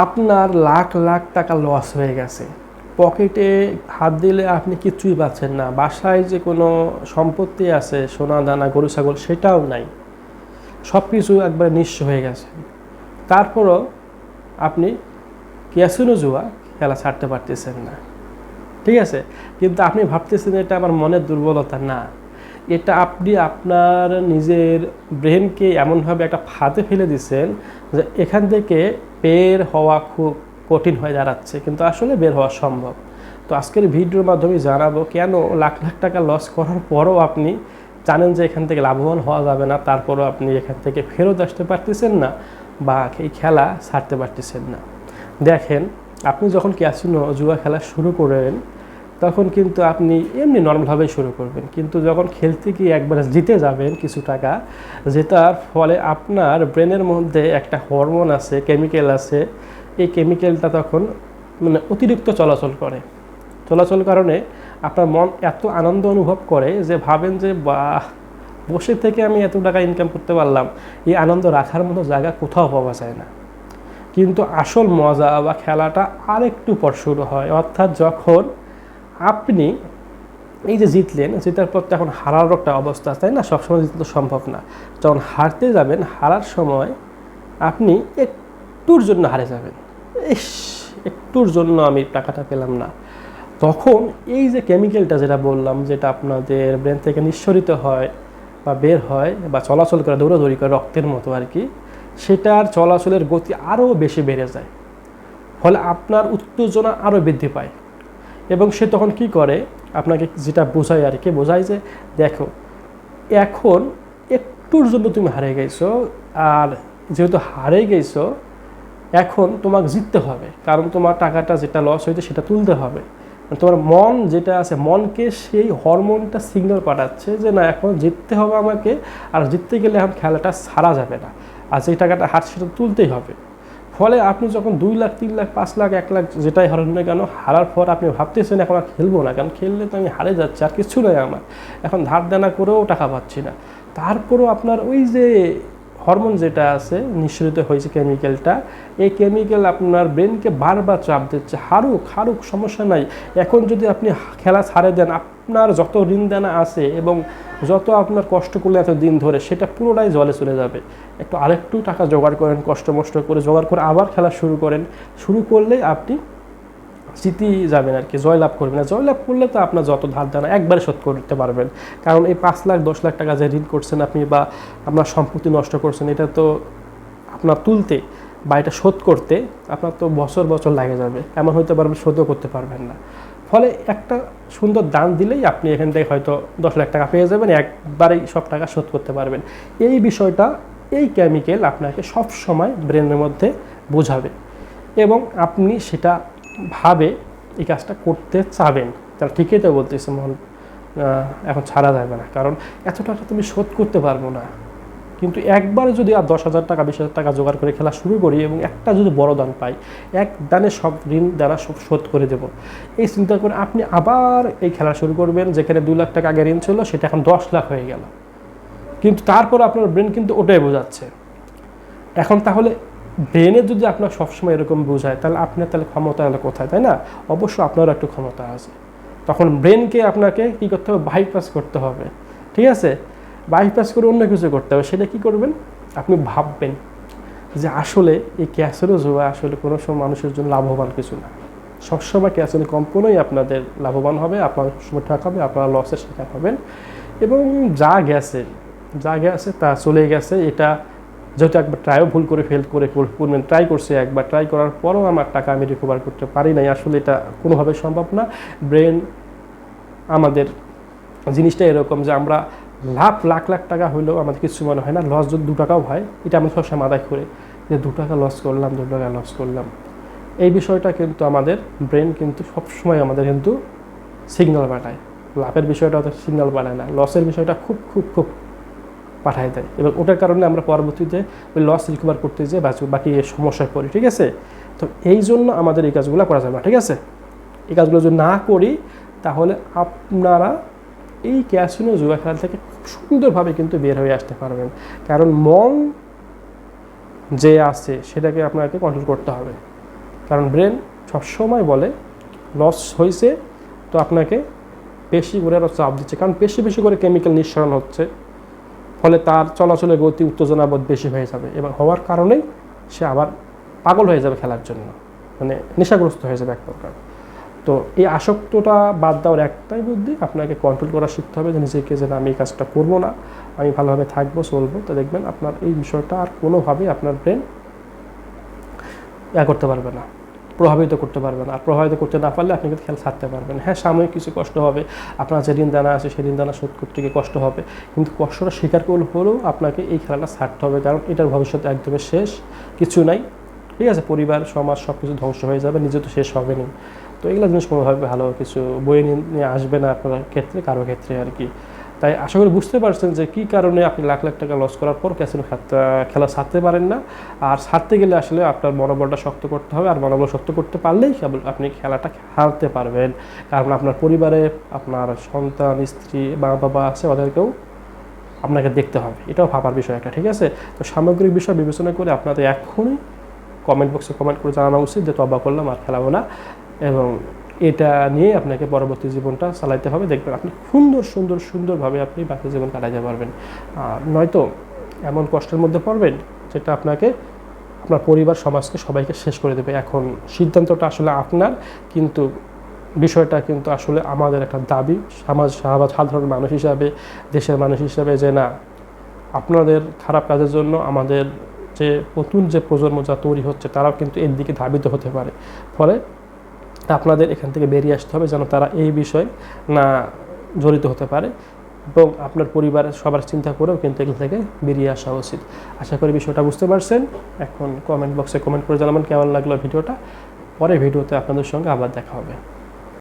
আপনার লাখ লাখ টাকা লস হয়ে গেছে, পকেটে হাত দিলে আপনি কিচ্ছুই পাচ্ছেন না, বাসায় যে কোনো সম্পত্তি আছে সোনা দানা গরু ছাগল সেটাও নাই, সব কিছু একবার নিঃস্ব হয়ে গেছে। তারপরও আপনি ক্যাসিনো জুয়া খেলা ছাড়তে পারতেছেন না, ঠিক আছে? কিন্তু আপনি ভাবতেছেন এটা আমার মনের দুর্বলতা না, এটা আপনি আপনার নিজের ব্রেনকে এমনভাবে একটা ফাঁদে ফেলে দিচ্ছেন যে এখান থেকে বের হওয়া খুব কঠিন হয়ে দাঁড়াচ্ছে, কিন্তু আসলে বের হওয়া সম্ভব। তো আজকের ভিডিওর মাধ্যমে জানাবো কেন লাখ লাখ টাকা লস করার পরও আপনি জানেন যে এখান থেকে লাভবান হওয়া যাবে না, তারপরও আপনি এখান থেকে ফেরত আসতে পারতেছেন না বা এই খেলা ছাড়তে পারতেছেন না। দেখেন, আপনি যখন ক্যাসিনো জুয়া খেলা শুরু করেন তখন কিন্তু আপনি এমনি নর্মালভাবেই শুরু করবেন, কিন্তু যখন খেলতে গিয়ে একবার জিতে যাবেন কিছু টাকা, জেতার ফলে আপনার ব্রেনের মধ্যে একটা হরমোন আছে, কেমিক্যাল আছে, এই কেমিক্যালটা তখন মানে অতিরিক্ত চলাচল কারণে আপনার মন এত আনন্দ অনুভব করে যে ভাবেন যে বাহ, বসে থেকে আমি এত টাকা ইনকাম করতে পারলাম, এই আনন্দ রাখার মতো জায়গা কোথাও পাওয়া যায় না। কিন্তু আসল মজা বা খেলাটা আরেকটু পর শুরু হয়, অর্থাৎ যখন আপনি এই যে জিতলেন, জেতার পর তো এখন হারার একটা অবস্থা, তাই না? সবসময় জিততে তো সম্ভব না। যখন হারতে যাবেন, হারার সময় আপনি একটুর জন্য হারে যাবেন, ইস, একটুর জন্য আমি টাকাটা পেলাম না। তখন এই যে কেমিক্যালটা যেটা বললাম, যেটা আপনাদের ব্রেন থেকে নিঃসরিত হয় বা বের হয় বা চলাচল করে, দৌড়াদৌড়ি করে রক্তের মতো আর কি, সেটার চলাচলের গতি আরও বেশি বেড়ে যায়, ফলে আপনার উত্তেজনা আরও বৃদ্ধি পায়। এবং সে তখন কি করে, আপনাকে যেটা বোঝায় আর কি, বোঝায় যে দেখো, এখন একটুর জন্য তুমি হারে গেছো, আর যেহেতু হারে গেছো এখন তোমাকে জিততে হবে, কারণ তোমার টাকাটা যেটা লস হয়েছে সেটা তুলতে হবে। তোমার মন যেটা আছে, মনকে সেই হরমোনটা সিগন্যাল পাঠাচ্ছে যে না, এখন জিততে হবে আমাকে, আর জিততে গেলে এখন খেলাটা ছাড়া যাবে না, আর যে টাকাটা হারছে সেটা তুলতেই হবে। ফলে আপনি যখন 2 লাখ 3 লাখ 5 লাখ 1 লাখ যেটাই হারান না কেন, হারার পর আপনি ভাবতেছেন এখন আর খেলবো না, কারণ খেললে তো আমি হারে যাচ্ছি, আর কিছু নয় আমার, এখন ধার দেনা করেও টাকা পাচ্ছি না। তারপরেও আপনার ওই যে হরমোন যেটা আছে, নিঃসরিত হয়েছে কেমিক্যালটা, এই কেমিক্যাল আপনার ব্রেনকে বারবার চাপ দিচ্ছে, হারুক হারুক সমস্যা নাই। এখন যদি আপনি খেলা ছাড়ে দেন, আপনার যত ঋণ দেনা আছে এবং যত আপনার কষ্ট করলে এত দিন ধরে, সেটা পুরোটাই জলে চলে যাবে। একটু আরেকটু টাকা জোগাড় করেন, কষ্ট মষ্ট করে জোগাড় করে আবার খেলা শুরু করেন, শুরু করলেই আপনি জিতেই যাবেন আর কি, জয়লাভ করবেন। আর জয়লাভ করলে তো আপনার যত ধার দেনা একবারে শোধ করতে পারবেন, কারণ এই 5 লাখ 10 লাখ টাকা যে ঋণ করছেন আপনি বা আপনার সম্পত্তি নষ্ট করছেন, এটা তো আপনার তুলতে বা এটা শোধ করতে আপনার তো বছর বছর লাগে যাবে, এমন হতে পারবে শোধও করতে পারবেন না। ফলে একটা সুন্দর দান দিলেই আপনি এখান থেকে হয়তো 10 লাখ টাকা পেয়ে যাবেন, একবারেই সব টাকা শোধ করতে পারবেন। এই বিষয়টা, এই কেমিক্যাল আপনাকে সব সময় ব্রেনের মধ্যে বোঝাবে এবং আপনি সেটা ভাবে এই কাজটা করতে চাবেন। তাহলে ঠিকই তো বলতেছে মন, এখন ছাড়া যাবে না, কারণ এত টাকা তুমি শোধ করতে পারবো না। কিন্তু একবারে যদি আর 10,000 টাকা 20,000 টাকা জোগাড় করে খেলা শুরু করি এবং একটা যদি বড় দান পাই, এক দানে সব ঋণ দ্বারা সব শোধ করে দেব, এই চিন্তা করে আপনি আবার এই খেলা শুরু করবেন। যেখানে 2 লাখ টাকা আগে ঋণ ছিল সেটা এখন 10 লাখ হয়ে গেল, কিন্তু তারপর আপনার ব্রেন কিন্তু ওটাই বোঝাচ্ছে। এখন তাহলে ব্রেনে যদি আপনার সবসময় এরকম বোঝায়, তাহলে আপনার তাহলে ক্ষমতা হলো কোথায়, তাই না? অবশ্য আপনারও একটু ক্ষমতা আছে। তখন ব্রেনকে আপনাকে কী করতে হবে, বাইপাস করতে হবে, ঠিক আছে? বাইপাস করে অন্য কিছু করতে হবে। সেটা কী করবেন, আপনি ভাববেন যে আসলে এই ক্যাসিনো জুয়া আসলে কোনো সময় মানুষের জন্য লাভবান কিছু না। সবসময় ক্যাসিনো কোম্পানিই আপনাদের লাভবান হবে, আপনার সময় ঠকাবে, আপনারা লসের শিকার হবেন। এবং যা গেছে তা চলে গেছে। এটা যেহেতু একবার ট্রাইও ভুল করে ফেল করে করবেন, ট্রাই করছে একবার, ট্রাই করার পরও আমার টাকা আমি রিকভার করতে পারি নাই, আসলে এটা কোনোভাবে সম্ভব না। ব্রেন আমাদের জিনিসটা এরকম যে আমরা লাখ লাখ টাকা হইলেও আমাদের কিছু মনে হয় না, লস যদি 2 টাকাও হয় এটা আমরা সবসময় মাথায় করে যে 2 টাকা লস করলাম, 2 টাকা লস করলাম। এই বিষয়টা কিন্তু আমাদের ব্রেন কিন্তু সবসময় আমাদের কিন্তু সিগন্যাল পাঠায়, লাভের বিষয়টা অত সিগন্যাল পাঠায় না, লসের বিষয়টা খুব খুব খুব পাঠায় দেয়, এবং ওটার কারণে আমরা পরবর্তীতে ওই লস রিকভার করতে যেয়ে বাকি সমস্যায় পড়ি, ঠিক আছে? তো এই জন্য আমাদের এই কাজগুলো করা যাবে না, ঠিক আছে? এই কাজগুলো যদি না করি তাহলে আপনারা এই ক্যাসিনো জুয়া খেলা থেকে খুব সুন্দরভাবে কিন্তু বের হয়ে আসতে পারবেন, কারণ মন যে আছে সেটাকে আপনাকে কন্ট্রোল করতে হবে। কারণ ব্রেন সবসময় বলে লস হয়েছে, তো আপনাকে বেশি করে আরও চাপ দিচ্ছে, কারণ বেশি বেশি করে কেমিক্যাল নিঃসরণ হচ্ছে, ফলে তার চলাচলের গতি উত্তেজনাবোধ বেশি হয়ে যাবে এবং হওয়ার কারণেই সে আবার পাগল হয়ে যাবে খেলার জন্য, মানে নেশাগ্রস্ত হয়ে যাবে এক প্রকার। তো এই আসক্তটা বাদ দেওয়ার একটাই বুদ্ধি, আপনাকে কন্ট্রোল করা শিখতে হবে যে নিজেকে, যে আমি এই কাজটা করবো না, আমি ভালোভাবে থাকবো, চলবো। তো দেখবেন আপনার এই বিষয়টা আর কোনোভাবেই আপনার ব্রেন করতে পারবে না, প্রভাবিত করতে পারবে না। আর প্রভাবিত করতে না পারলে আপনি কিন্তু খেলা ছাড়তে পারবেন। হ্যাঁ, সাময়িক কিছু কষ্ট হবে, আপনার যে ঋণ দানা আছে সেই ঋণ দানা শোধ করতে গিয়ে কষ্ট হবে, কিন্তু কষ্টটা স্বীকার করলে হলেও আপনাকে এই খেলাটা ছাড়তে হবে, কারণ এটার ভবিষ্যৎ একদমই শেষ, কিছু নাই, ঠিক আছে? পরিবার, সমাজ সব কিছু ধ্বংস হয়ে যাবে, নিজে তো শেষ হবে না। তো এগুলো জিনিস কোনোভাবে ভালো কিছু বয়ে নিয়ে আসবে না আপনার ক্ষেত্রে, কারো ক্ষেত্রে আর কি। তাই আশা করি বুঝতে পারছেন যে কী কারণে আপনি লাখ লাখ টাকা লস করার পর ক্যাসিনো খেলা ছাড়তে পারেন না। আর ছাড়তে গেলে আসলে আপনার মনোবলটা শক্ত করতে হবে, আর মনোবল শক্ত করতে পারলেই কেবল আপনি খেলাটা হারতে পারবেন। কারণ আপনার পরিবারে আপনার সন্তান, স্ত্রী, মা বাবা আছে, ওদেরকেও আপনাকে দেখতে হবে, এটাও ভাবার বিষয় একটা, ঠিক আছে? তো সামগ্রিক বিষয় বিবেচনা করে আপনাদের এখনই কমেন্ট বক্সে কমেন্ট করে জানানো উচিত যে তবা করলাম, আর খেলাবো না, এবং এটা নিয়ে আপনাকে পরবর্তী জীবনটা চালাইতে হবে। দেখবেন আপনি সুন্দরভাবে আপনি বাকি জীবন কাটাইতে পারবেন। আর নয়তো এমন কষ্টের মধ্যে পড়বেন যেটা আপনাকে, আপনার পরিবার, সমাজকে, সবাইকে শেষ করে দেবে। এখন সিদ্ধান্তটা আসলে আপনার, কিন্তু বিষয়টা কিন্তু আসলে আমাদের একটা দাবি সাধারণ মানুষ হিসাবে, দেশের মানুষ হিসাবে, যে না, আপনাদের খারাপ কাজের জন্য আমাদের যে নতুন যে প্রজন্ম যা তৈরি হচ্ছে তারাও কিন্তু এর দিকে ধাবিত হতে পারে। ফলে আপনাদের এখান থেকে বেরিয়ে আসতে হবে যেন তারা এই বিষয়ে না জড়িত হতে পারে, এবং আপনার পরিবারের সবার চিন্তা করেও কিন্তু এগুলো থেকে বেরিয়ে আসা উচিত। আশা করি বিষয়টা বুঝতে পারছেন। এখন কমেন্ট বক্সে কমেন্ট করে জানাবেন কেমন লাগলো ভিডিওটা। পরের ভিডিওতে আপনাদের সঙ্গে আবার দেখা হবে।